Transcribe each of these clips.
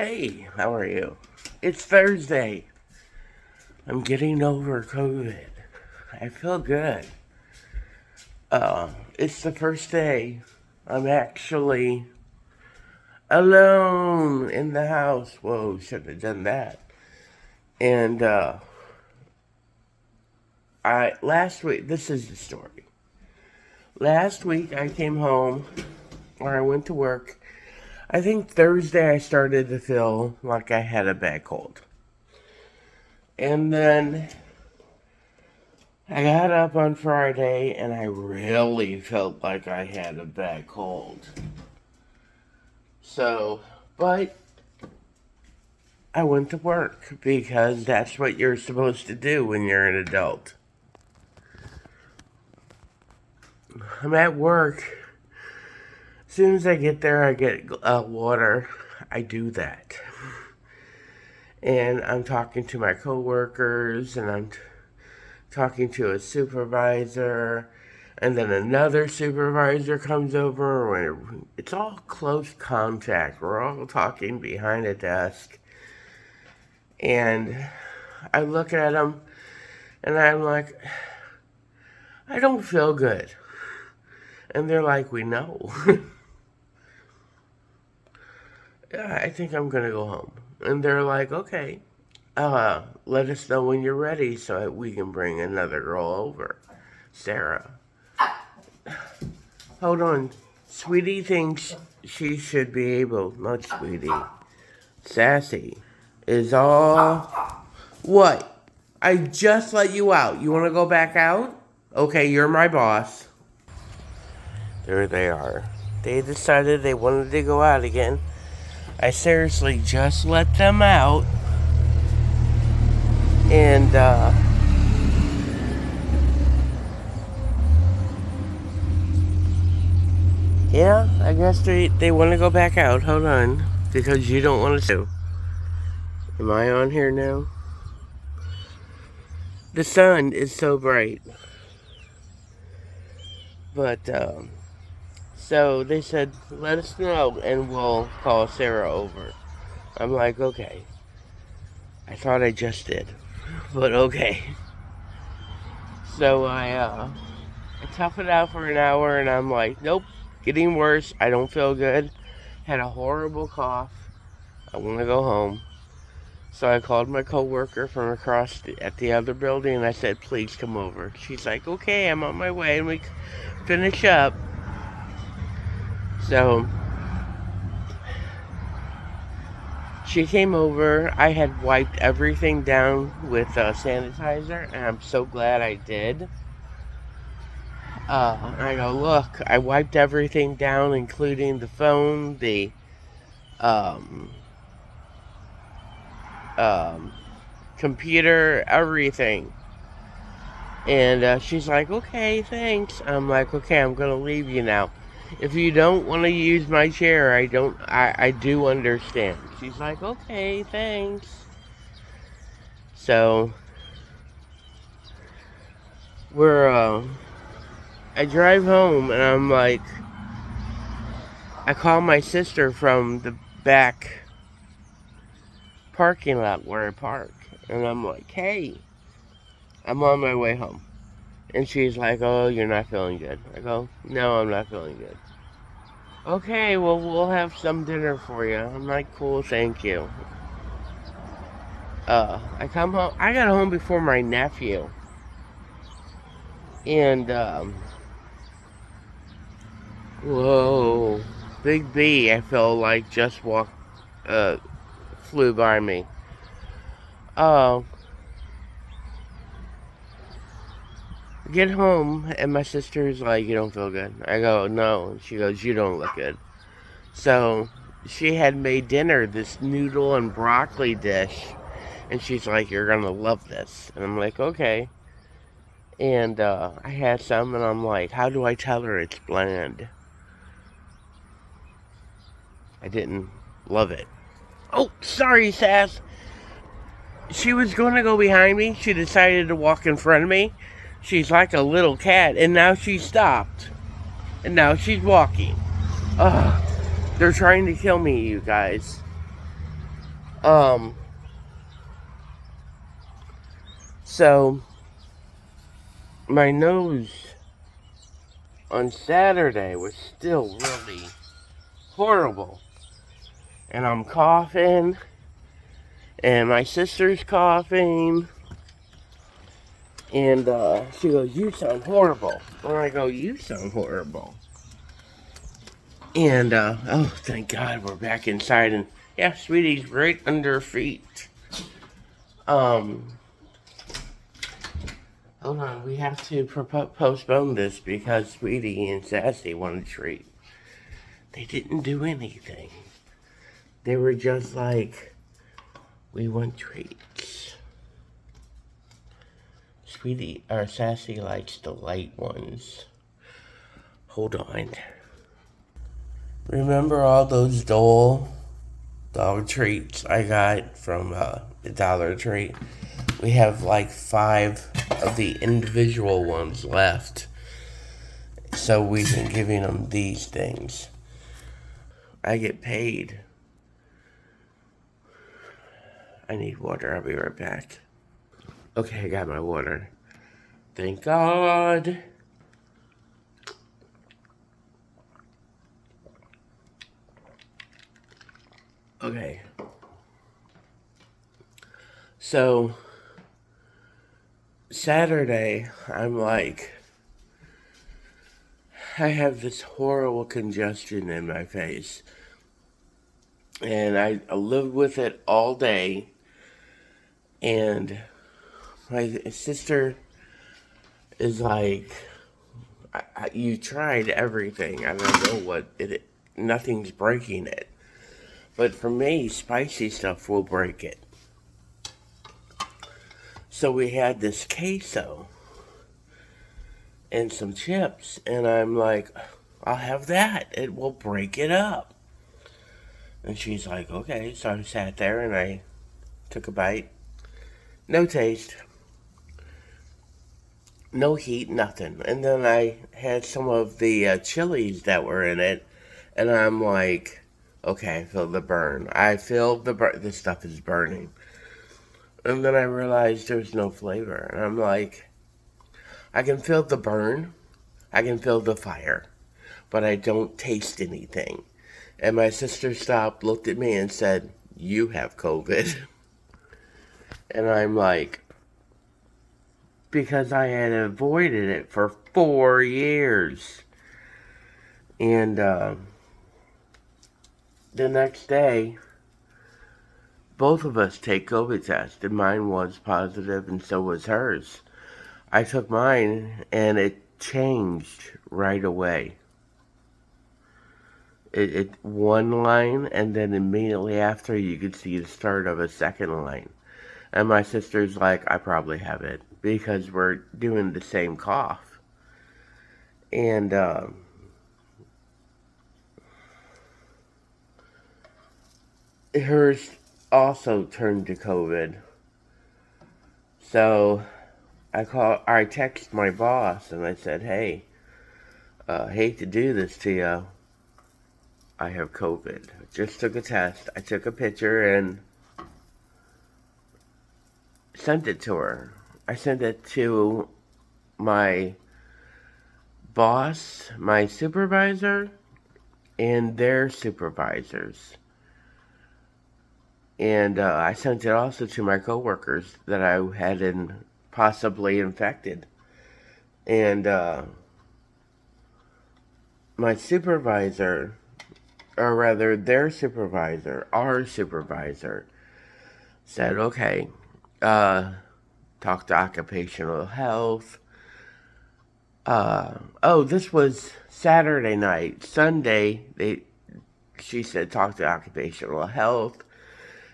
Hey, how are you? It's Thursday. I'm getting over COVID. I feel good. It's the first day I'm actually alone in the house. Whoa, shouldn't have done that. And I last week. This is the story. Last week I came home, or I went to work. I think Thursday I started to feel like I had a bad cold. And then I got up on Friday and I really felt like I had a bad cold. But I went to work because that's what you're supposed to do when you're an adult. I'm at work. As soon as I get there, I get water. I do that. And I'm talking to my coworkers, and I'm talking to a supervisor, and then another supervisor comes over. It's all close contact. We're all talking behind a desk. And I look at them, and I'm like, I don't feel good. And they're like, we know. I think I'm going to go home. And they're like, okay, let us know when you're ready so that we can bring another girl over. Sarah. Hold on. Sweetie thinks she should be able, not Sweetie. Sassy is all. What? I just let you out. You want to go back out? Okay, you're my boss. There they are. They decided they wanted to go out again. I seriously just let them out. And, yeah, I guess they want to go back out. Hold on. Because you don't want to. Am I on here now? The sun is so bright. But, so they said, let us know and we'll call Sarah over. I'm like, okay. I thought I just did. But okay. So I tough it out for an hour and I'm like, nope, getting worse. I don't feel good. Had a horrible cough. I want to go home. So I called my coworker from across at the other building and I said, please come over. She's like, okay, I'm on my way. And we finish up. So she came over. I had wiped everything down with sanitizer, and I'm so glad I did. I go, look, I wiped everything down, including the phone, the computer, everything. And she's like, okay, thanks. I'm like, okay, I'm gonna leave you now. If you don't want to use my chair, I do understand. She's like, okay, thanks. So, I drive home and I'm like, I call my sister from the back parking lot where I park. And I'm like, hey, I'm on my way home. And she's like, oh, you're not feeling good. I go, no, I'm not feeling good. Okay, well, we'll have some dinner for you. I'm like, cool, thank you. I come home. I got home before my nephew. And, whoa. Big B, I feel like just flew by me. Get home, and my sister's like, you don't feel good. I go, no. And she goes, you don't look good. So, she had made dinner, this noodle and broccoli dish. And she's like, you're gonna love this. And I'm like, okay. And, I had some, and I'm like, how do I tell her it's bland? I didn't love it. Oh, sorry, Sass. She was gonna go behind me. She decided to walk in front of me. She's like a little cat, and now she stopped. And now she's walking. Ugh, they're trying to kill me, you guys. Um, so my nose on Saturday was still really horrible. And I'm coughing, and my sister's coughing, and she goes, "You sound horrible." And I go, "You sound horrible." And oh, thank God we're back inside, and yeah, Sweetie's right under her feet. Um, Hold on, we have to postpone this because Sweetie and Sassy want a treat. They didn't do anything. They were just like, "We want treats." Sweetie or Sassy likes the light ones. Hold on. Remember all those dog treats I got from the Dollar Tree? We have like 5 of the individual ones left. So we've been giving them these things. I get paid. I need water. I'll be right back. Okay, I got my water. Thank God. Okay. So, Saturday, I'm like, I have this horrible congestion in my face. And I lived with it all day. And my sister is like, "You tried everything. I don't know what it. Nothing's breaking it. But for me, spicy stuff will break it." So we had this queso and some chips, and I'm like, "I'll have that. It will break it up." And she's like, "Okay." So I sat there and I took a bite. No taste, no heat, nothing. And then I had some of the chilies that were in it, and I'm like, "Okay, I feel the burn. I feel the burn. This stuff is burning." And then I realized there's no flavor. And I'm like, I can feel the burn, I can feel the fire, but I don't taste anything. And my sister stopped, looked at me, and said, "You have COVID." And I'm like, because I had avoided it for 4 years. And the next day, both of us take COVID tests, and mine was positive, and so was hers. I took mine, and it changed right away. It one line, and then immediately after, you could see the start of a second line. And my sister's like, "I probably have it because we're doing the same cough." And hers also turned to COVID. So I texted my boss and I said, "Hey, hate to do this to you. I have COVID. Just took a test. I took a picture and sent it to her. I sent it to my boss, my supervisor, and their supervisors. And I sent it also to my coworkers that I had possibly infected. And my supervisor, or rather their supervisor, our supervisor, said, "Okay, talk to occupational health." Oh, this was Saturday night. Sunday, she said, "Talk to occupational health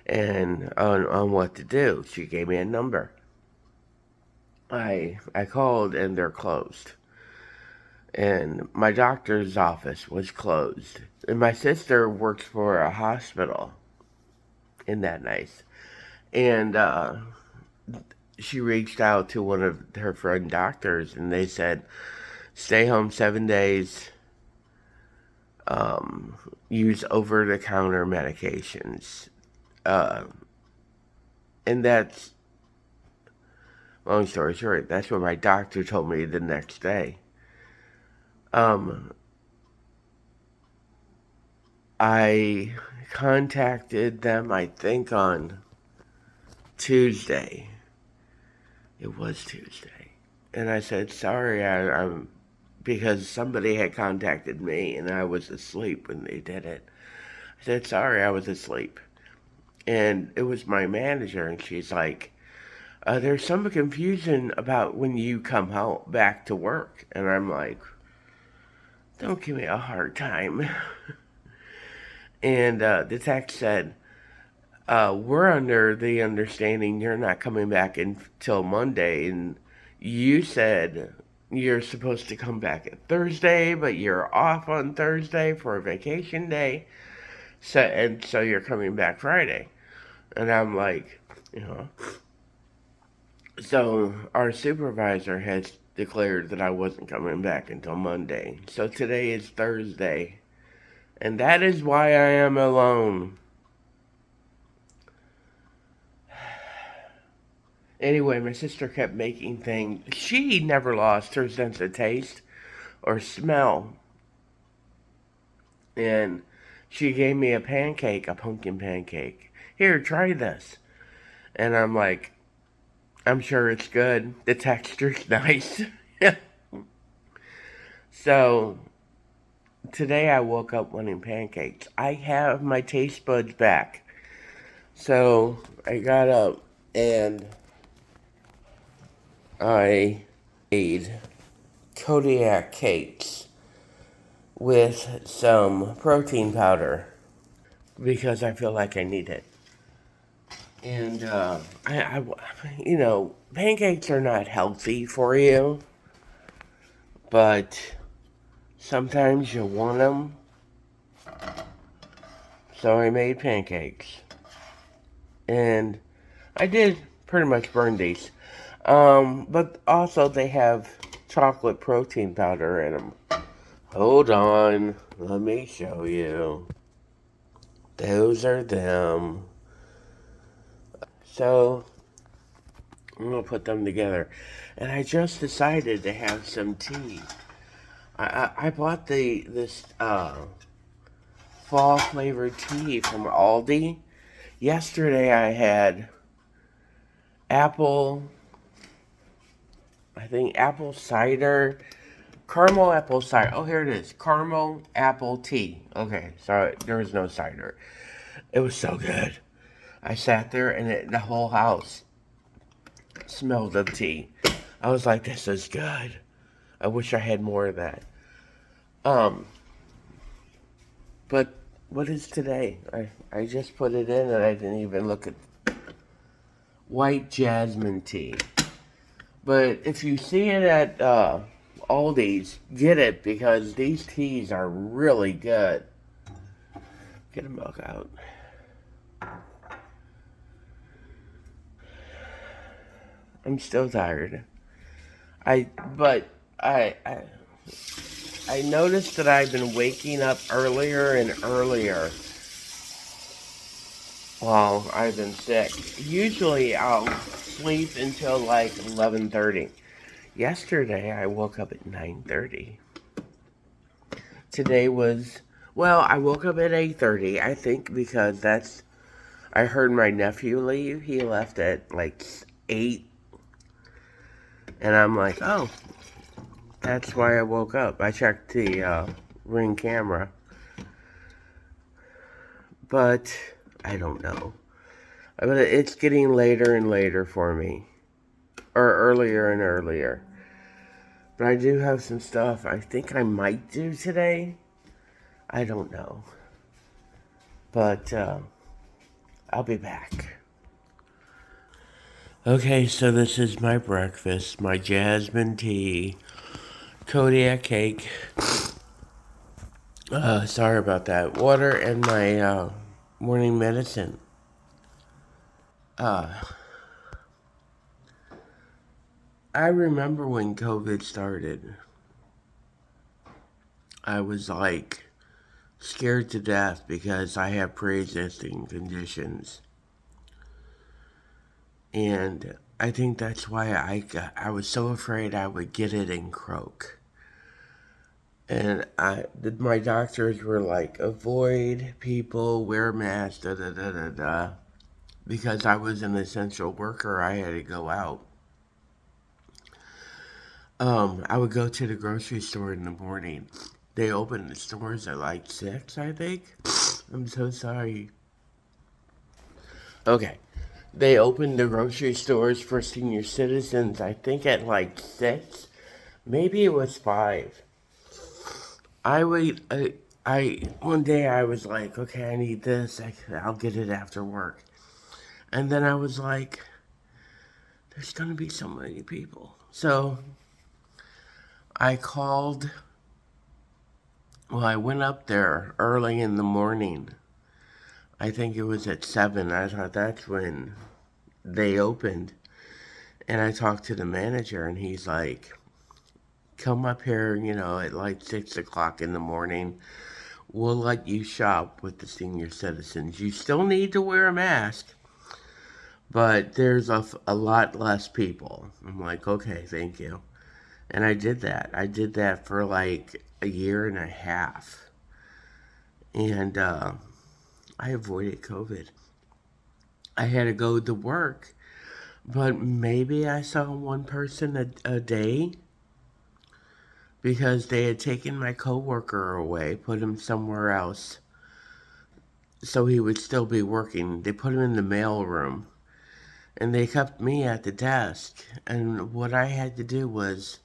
and on what to do." She gave me a number. I called and they're closed. And my doctor's office was closed. And my sister works for a hospital. Isn't that nice? And she reached out to one of her friend doctors, and they said, "Stay home 7 days. Use over-the-counter medications. And that's, long story short, that's what my doctor told me the next day. Um, I contacted them, I think, on Tuesday. It was Tuesday. And I said, sorry, I'm because somebody had contacted me and I was asleep when they did it. I said, sorry, I was asleep. And it was my manager, and she's like, there's some confusion about when you come home back to work. And I'm like, don't give me a hard time. And the text said, we're under the understanding you're not coming back until Monday. And you said you're supposed to come back at Thursday, but you're off on Thursday for a vacation day. So you're coming back Friday. And I'm like, you know. So our supervisor has declared that I wasn't coming back until Monday. So today is Thursday. And that is why I am alone. Anyway, my sister kept making things. She never lost her sense of taste or smell. And she gave me a pancake, a pumpkin pancake. Here, try this. And I'm like, I'm sure it's good. The texture's nice. So today I woke up wanting pancakes. I have my taste buds back. So I got up and I made Kodiak cakes with some protein powder because I feel like I need it. And pancakes are not healthy for you, but sometimes you want them. So I made pancakes, and I did pretty much burn these. But also they have chocolate protein powder in them. Hold on, let me show you. Those are them. So I'm gonna put them together, and I just decided to have some tea. I bought this fall flavored tea from Aldi. Yesterday I had apple, I think apple cider, caramel apple cider. Oh, here it is, caramel apple tea. Okay, sorry, there was no cider. It was so good. I sat there and the whole house smelled of tea. I was like, this is good. I wish I had more of that. Um, but what is today? I just put it in and I didn't even look at white jasmine tea. But if you see it at Aldi's, get it because these teas are really good. Get a milk out. I'm still tired. I but I noticed that I've been waking up earlier and earlier while I've been sick. Usually I'll sleep until like 11:30. Yesterday I woke up at 9:30. Today was I woke up at 8:30, I think because I heard my nephew leave. He left at like 8 and I'm like, "Oh, that's why I woke up." I checked the Ring camera. But I don't know. But it's getting later and later for me. Or earlier and earlier. But I do have some stuff I think I might do today. I don't know. But I'll be back. Okay, so this is my breakfast. My jasmine tea. Kodiak cake. Sorry about that. Water and my morning medicine. Uh, I remember when COVID started. I was like scared to death because I have pre-existing conditions. And I think that's why I was so afraid I would get it and croak. And my doctors were like, avoid people, wear masks, da da da da da. Because I was an essential worker, I had to go out. I would go to the grocery store in the morning. They open the stores at like 6, I think. I'm so sorry. Okay. They opened the grocery stores for senior citizens, I think at like 6. Maybe it was 5. I wait. One day I was like, okay, I need this. I'll get it after work. And then I was like, there's gonna be so many people. So I called. Well, I went up there early in the morning. I think it was at 7. I thought that's when they opened. And I talked to the manager, and he's like, come up here, at like 6 o'clock in the morning. We'll let you shop with the senior citizens. You still need to wear a mask, but there's a lot less people. I'm like, okay, thank you. And I did that. I did that for like a year and a half. And I avoided COVID. I had to go to work, but maybe I saw one person a day because they had taken my coworker away, put him somewhere else so he would still be working. They put him in the mail room and they kept me at the desk. And what I had to do was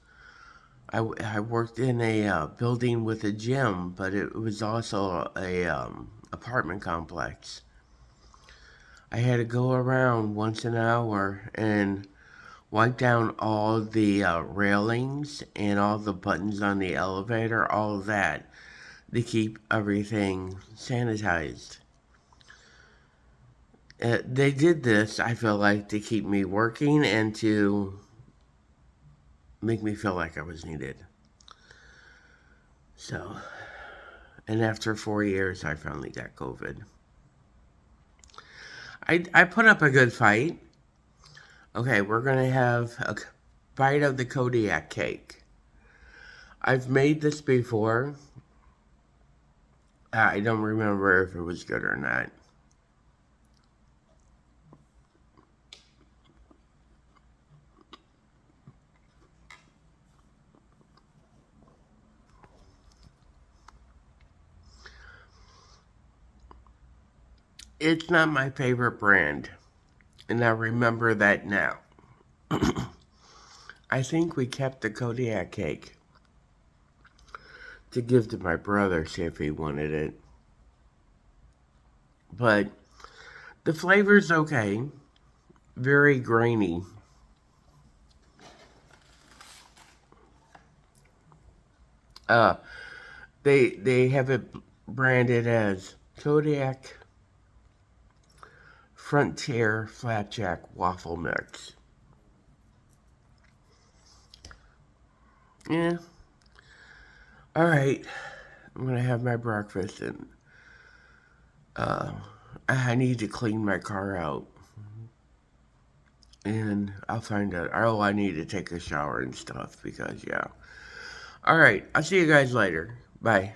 I worked in a building with a gym, but it was also a apartment complex. I had to go around once an hour and wipe down all the railings and all the buttons on the elevator, all of that, to keep everything sanitized. They did this, I feel like, to keep me working and to make me feel like I was needed. So, and after 4 years, I finally got COVID. I put up a good fight. Okay, we're gonna have a bite of the Kodiak cake. I've made this before. I don't remember if it was good or not. It's not my favorite brand, and I remember that now. I think we kept the Kodiak cake to give to my brother, see if he wanted it. But the flavor's okay. Very grainy. Uh, they have it branded as Kodiak Frontier Flapjack Waffle Mix. Yeah. All right. I'm gonna have my breakfast and uh, I need to clean my car out. And I'll find out. Oh, I need to take a shower and stuff because, yeah. All right. I'll see you guys later. Bye.